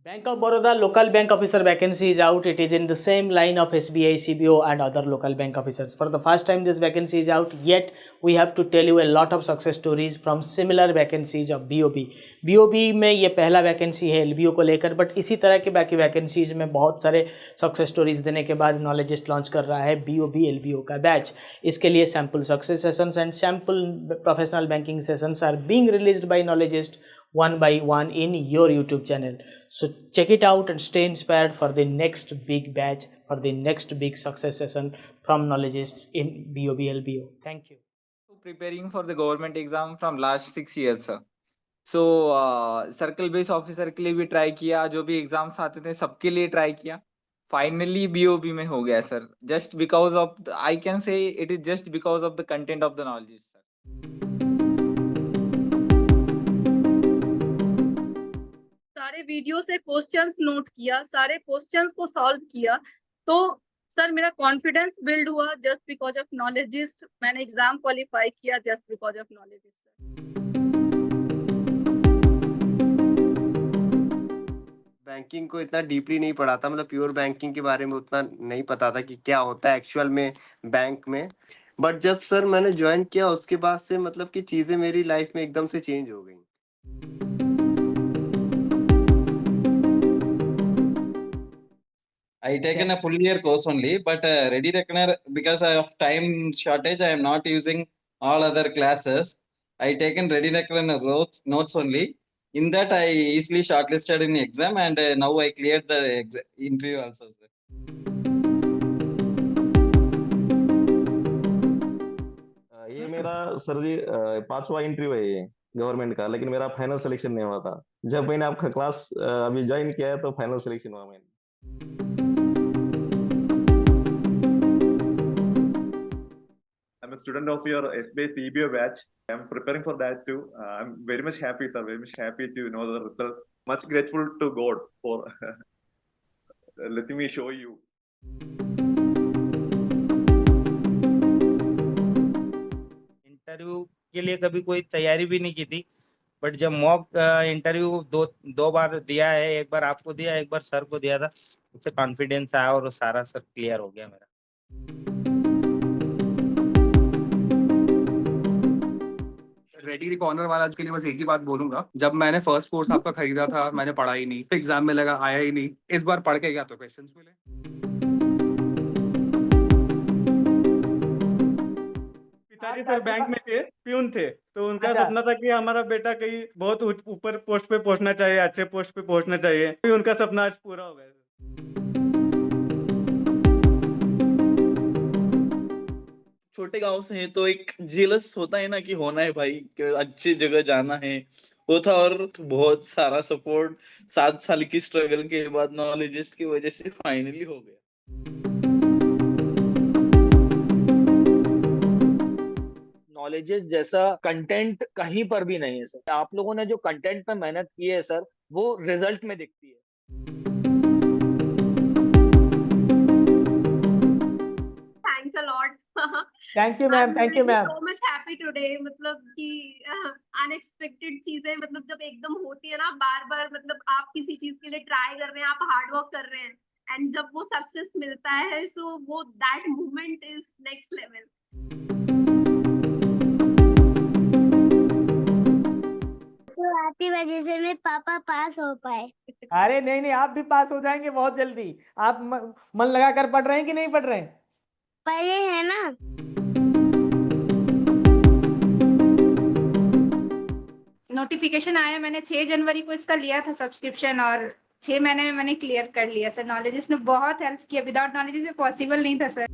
Bank of Baroda local bank officer vacancy is out. It is in the same line of SBI, CBO and other local bank officers. For the first time this vacancy is out, yet we have to tell you a lot of success stories from similar vacancies of BOB. BOB में ये पहला vacancy है LBO को लेकर, but इसी तरह के बाकी वैकेंसीज में बहुत सारे सक्सेस स्टोरीज देने के बाद नॉलेजिस्ट लॉन्च कर रहा है BOB LBO का बैच. इसके लिए sample success sessions and sample professional banking sessions are being released by knowledgist one by one in your YouTube channel. So check it out and stay inspired for the next big batch, for the next big success session from Knowledgeist in BOB LBO. Thank you. Preparing for the government exam from last 6 years, sir. So circle base officer के लिए भी try किया, जो भी exams आते थे सबके लिए ट्राई किया. फाइनली BOB में हो गया sir. Just because of I can say it is just because of the content of the knowledge sir. सारे वीडियो से क्वेश्चंस नोट किया, सारे क्वेश्चंस को सॉल्व किया, तो सर मेरा कॉन्फिडेंस बिल्ड हुआ जस्ट बिकॉज ऑफ नॉलेजिस्ट. मैंने एग्जाम क्वालिफाई किया जस्ट बिकॉज ऑफ नॉलेजिस्ट. बैंकिंग को इतना डीपली नहीं पढ़ा था, मतलब प्योर बैंकिंग के बारे में उतना नहीं पता था कि क्या होता है एक्चुअल में बैंक में. बट जब सर मैंने ज्वाइन किया उसके बाद से मतलब कि चीज़ें मेरी लाइफ में एकदम से चेंज हो गई. I taken a full year course only, but Ready Reckoner, because of time shortage, I am not using all other classes. I taken Ready Reckoner notes only. In that, I easily shortlisted in exam, and now I cleared the interview also, sir. ये मेरा sir जी 5वां interview है ये government का, लेकिन मेरा final selection नहीं हुआ था. जब मैंने आपका क्लास अभी ज्वाइन किया है तो फाइनल सिलेक्शन हुआ मैंने. I'm a student of your SBI CBO batch. I'm preparing for that too. I'm very much happy, sir. Very much happy to know the result. Much grateful to God for letting me show you. Interview के लिए कभी कोई तैयारी भी नहीं की थी, but जब मॉक इंटरव्यू दो बार दिया है, एक बार आपको दिया, एक बार सर को दिया था, उससे कॉन्फिडेंस आया और सारा सब क्लियर हो गया मेरा. रेडी रिकॉर्नर वाला के लिए बस एक ही बात बोलूंगा, जब मैंने फर्स्ट कोर्स आपका खरीदा था मैंने पढ़ा ही नहीं, एग्जाम में लगा आया ही नहीं. इस बार पढ़ के गया तो क्वेश्चंस मिले. पिताजी सर बैंक में थे, प्यून थे, तो उनका सपना था कि हमारा बेटा कहीं बहुत ऊपर पोस्ट पे पहुंचना चाहिए, अच्छे पोस्ट पे पहुंचना चाहिए. उनका सपना आज पूरा हो गया. छोटे गांव से हैं तो एक जेलस होता है ना कि होना है भाई, कि अच्छी जगह जाना है, वो था. और बहुत सारा सपोर्ट 7 साल की स्ट्रगल के बाद नॉलेजिस्ट की वजह से फाइनली हो गया. नॉलेजेस जैसा कंटेंट कहीं पर भी नहीं है सर. आप लोगों ने जो कंटेंट पे मेहनत की है सर, वो रिजल्ट में दिखती है. Thanks a lot. Thank you ma'am. Thank you ma'am. so much happy today. मतलब कि अनएक्सपेक्टेड चीजें मतलब जब एकदम होती है ना, बार बार मतलब आप किसी चीज के लिए ट्राई कर रहे हैं, आप हार्ड वर्क कर रहे हैं, एंड जब वो सक्सेस मिलता है, सो वो that moment is next level. तो आपकी वजह से मेरे पापा पास हो पाए. अरे नहीं नहीं, आप भी पास हो जाएंगे बहुत जल्दी. आप मन लगा कर पढ़ रहे हैं कि नहीं पढ़ रहे हैं? पढ़े हैं ना. नोटिफिकेशन आया, मैंने 6 जनवरी को इसका लिया था सब्सक्रिप्शन, और 6 महीने में मैंने क्लियर कर लिया सर. नॉलेजिस्ट ने बहुत हेल्प किया, विदाउट नॉलेज से पॉसिबल नहीं था सर.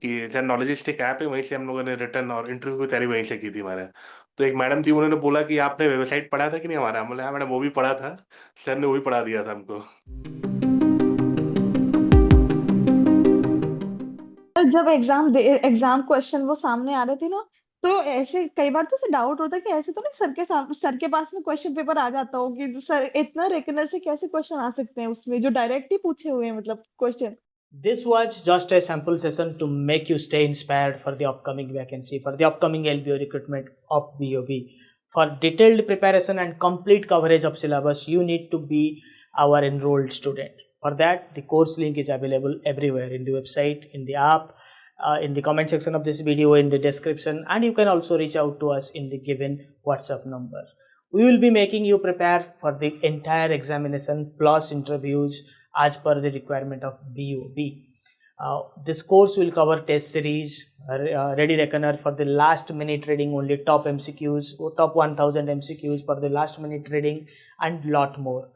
कि सर नॉलेजिस्ट एक ऐप है, वहीं से हम लोगों ने रिटर्न और इंटरव्यू की तैयारी वहीं से की थी मैंने. तो एक मैडम थी, उन्होंने बोला कि आपने वेबसाइट पढ़ा था कि नहीं हमारा. हमने हाँ मैडम वो भी पढ़ा था, सर ने वो भी पढ़ा दिया था हमको. जब एग्जाम क्वेश्चन वो सामने आ रहे थे ना, तो ऐसे कई बार तो उसे डाउट होता है कि ऐसे तो नहीं सर के पास में क्वेश्चन पेपर आ जाता हो कि सर इतना रेकनर से कैसे क्वेश्चन आ सकते हैं उसमें जो डायरेक्ट ही पूछे हुए हैं मतलब question. This was just a sample session to make you stay inspired for the upcoming vacancy, for the upcoming LBO recruitment of BOB. For detailed preparation and complete coverage of syllabus, you need to be our enrolled student. For that, the course link is available everywhere, in the website, in the app, in the comment section of this video, in the description, and you can also reach out to us in the given WhatsApp number. We will be making you prepare for the entire examination plus interviews as per the requirement of BOB. This course will cover test series, Ready Reckoner for the last minute reading, only top MCQs, top 1000 MCQs for the last minute reading, and lot more.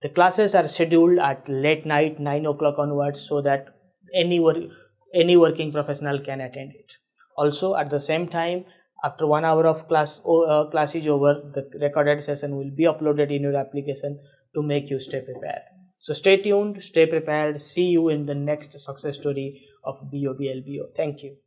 The classes are scheduled at late night, 9 o'clock onwards, so that any working professional can attend it. Also, at the same time, after 1 hour of class is over, the recorded session will be uploaded in your application to make you stay prepared. So stay tuned, stay prepared. See you in the next success story of BOB LBO. Thank you.